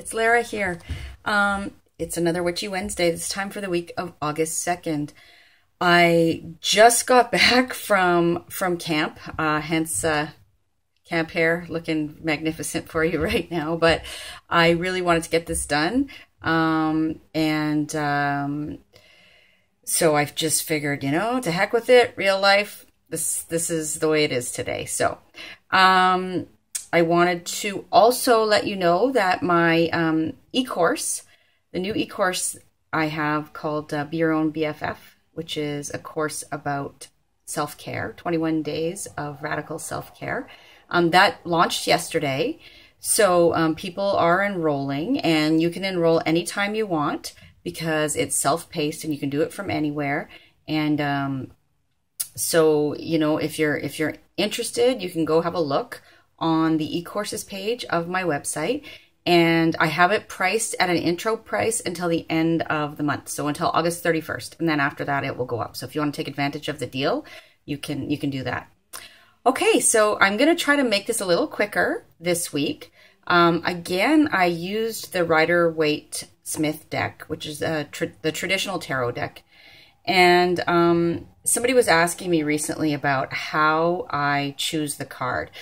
it's Lara here. It's another Witchy Wednesday. It's time for the week of August 2nd. I just got back from camp, hence camp hair looking magnificent for you right now, but I really wanted to get this done. So I've just figured, to heck with it, real life, this is the way it is today. So I wanted to also let you know that my e-course, the new e-course I have called Be Your Own BFF, which is a course about self-care, 21 days of radical self-care, that launched yesterday. So people are enrolling, and you can enroll anytime you want because it's self-paced and you can do it from anywhere. And so, if you're interested, you can go have a look on the e-courses page of my website. And I have it priced at an intro price until the end of the month. So until August 31st. And then after that, it will go up. So if you want to take advantage of the deal, you can do that. Okay, so I'm going to try to make this a little quicker this week. Again, I used the Rider-Waite-Smith deck, which is the traditional tarot deck. And somebody was asking me recently about how I choose the card.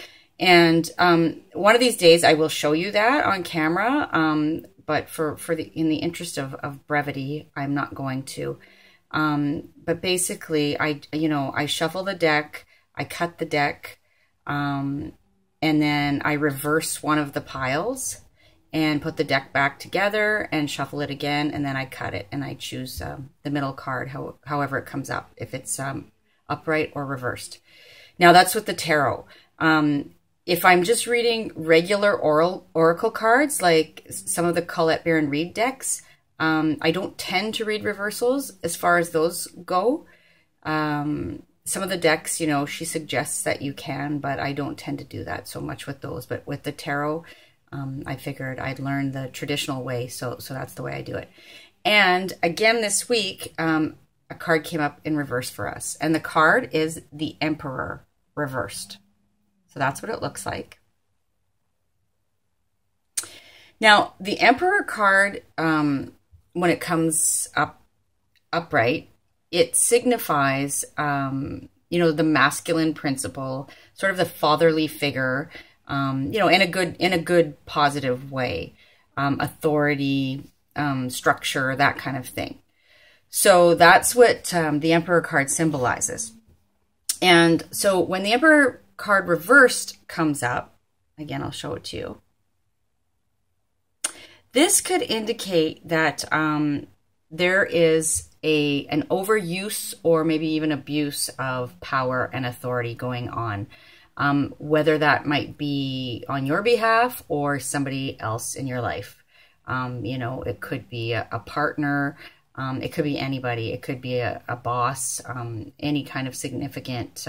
And one of these days I will show you that on camera, but in the interest of brevity, I'm not going to. But basically, I shuffle the deck, I cut the deck, and then I reverse one of the piles and put the deck back together and shuffle it again, and then I cut it and I choose the middle card, however it comes up, if it's upright or reversed. Now that's with the tarot. If I'm just reading regular oracle cards, like some of the Colette Baron-Reid decks, I don't tend to read reversals as far as those go. Some of the decks, she suggests that you can, but I don't tend to do that so much with those. But with the tarot, I figured I'd learn the traditional way, so that's the way I do it. And again this week, a card came up in reverse for us, and the card is the Emperor reversed. So that's what it looks like. Now, the Emperor card, when it comes upright, it signifies, the masculine principle, sort of the fatherly figure, in a good, positive way, authority, structure, that kind of thing. So that's what the Emperor card symbolizes. And so when the Emperor card reversed comes up, again, I'll show it to you. This could indicate that there is an overuse or maybe even abuse of power and authority going on, whether that might be on your behalf or somebody else in your life. It could be a partner, it could be anybody, it could be a boss, any kind of significant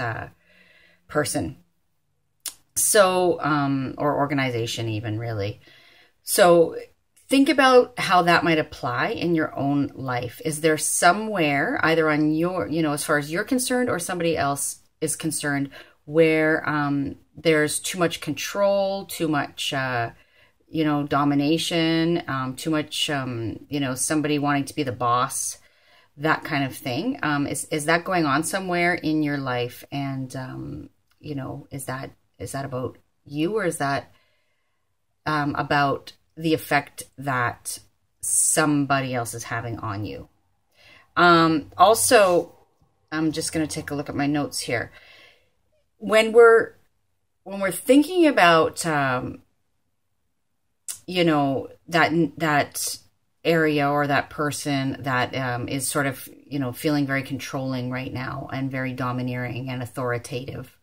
person. So, or organization even, really. So think about how that might apply in your own life. Is there somewhere, either on your, as far as you're concerned or somebody else is concerned, where there's too much control, too much, domination, too much, somebody wanting to be the boss, that kind of thing? Is that going on somewhere in your life? And, is that about you, or is that about the effect that somebody else is having on you? Also, I'm just going to take a look at my notes here. When we're thinking about, that area or that person that is sort of, feeling very controlling right now and very domineering and authoritative,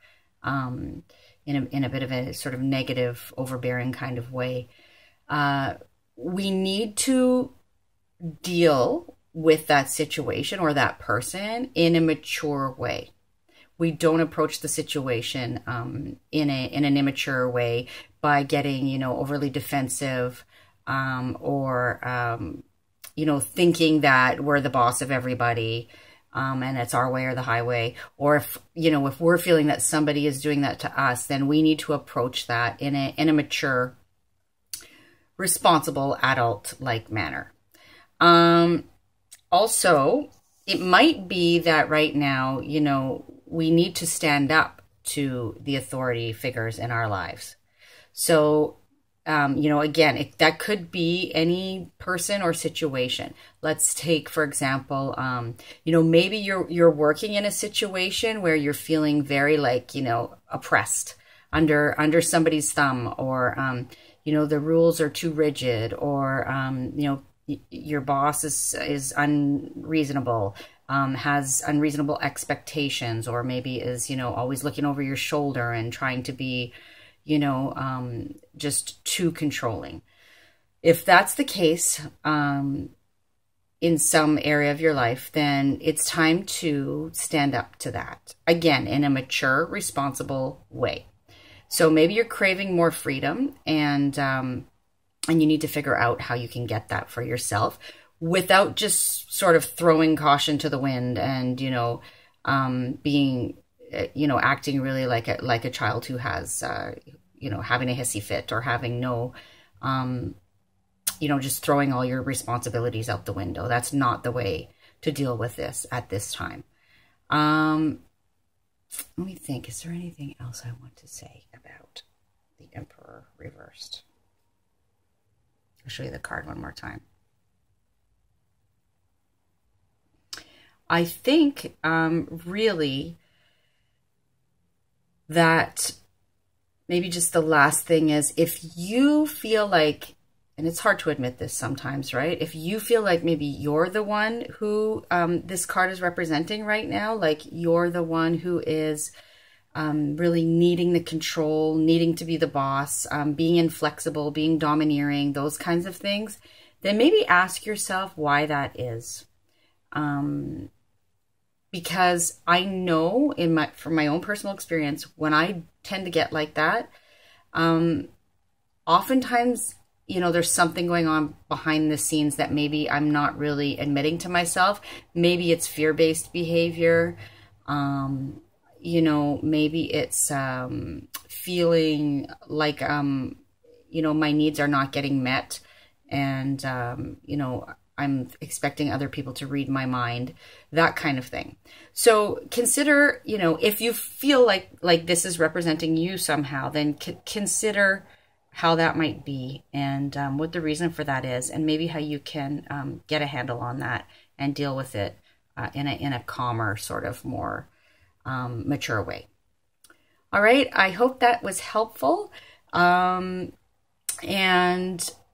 in a bit of a sort of negative, overbearing kind of way. We need to deal with that situation or that person in a mature way. We don't approach the situation in an immature way by getting, overly defensive, or thinking that we're the boss of everybody, and it's our way or the highway. Or if we're feeling that somebody is doing that to us, then we need to approach that in a mature, responsible adult-like manner. Also, it might be that right now, we need to stand up to the authority figures in our lives. So, again, that could be any person or situation. Let's take, for example, maybe you're working in a situation where you're feeling very oppressed under somebody's thumb, or, the rules are too rigid, or, your boss is unreasonable, has unreasonable expectations, or maybe is, always looking over your shoulder and trying to be, just too controlling. If that's the case, in some area of your life, then it's time to stand up to that. Again, in a mature, responsible way. So maybe you're craving more freedom, and you need to figure out how you can get that for yourself without just sort of throwing caution to the wind and, being, acting really like a child who has, having a hissy fit, or having no, just throwing all your responsibilities out the window. That's not the way to deal with this at this time. Let me think, is there anything else I want to say about the Emperor reversed? I'll show you the card one more time. I think really that maybe just the last thing is, if you feel like, and it's hard to admit this sometimes, right? If you feel like maybe you're the one who this card is representing right now, like you're the one who is really needing the control, needing to be the boss, being inflexible, being domineering, those kinds of things, then maybe ask yourself why that is. Because I know from my own personal experience, when I tend to get like that, oftentimes, there's something going on behind the scenes that maybe I'm not really admitting to myself. Maybe it's fear-based behavior. Maybe it's feeling like, my needs are not getting met, and, I'm expecting other people to read my mind, that kind of thing. So consider, if you feel like this is representing you somehow, then consider how that might be, and what the reason for that is, and maybe how you can get a handle on that and deal with it in a calmer, sort of more mature way. All right, I hope that was helpful. And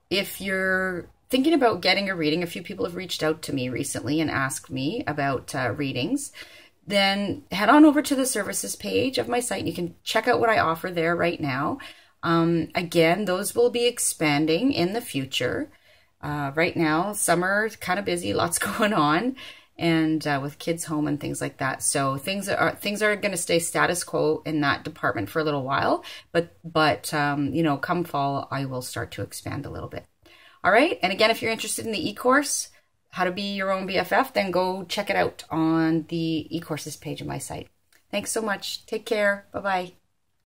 if you're thinking about getting a reading, a few people have reached out to me recently and asked me about readings, then head on over to the services page of my site. You can check out what I offer there right now. Again, those will be expanding in the future. Right now, summer, kind of busy, lots going on, and with kids home and things like that. So things are going to stay status quo in that department for a little while, but come fall, I will start to expand a little bit. All right. And again, if you're interested in the e-course, how to be your own BFF, then go check it out on the e-courses page of my site. Thanks so much. Take care. Bye-bye.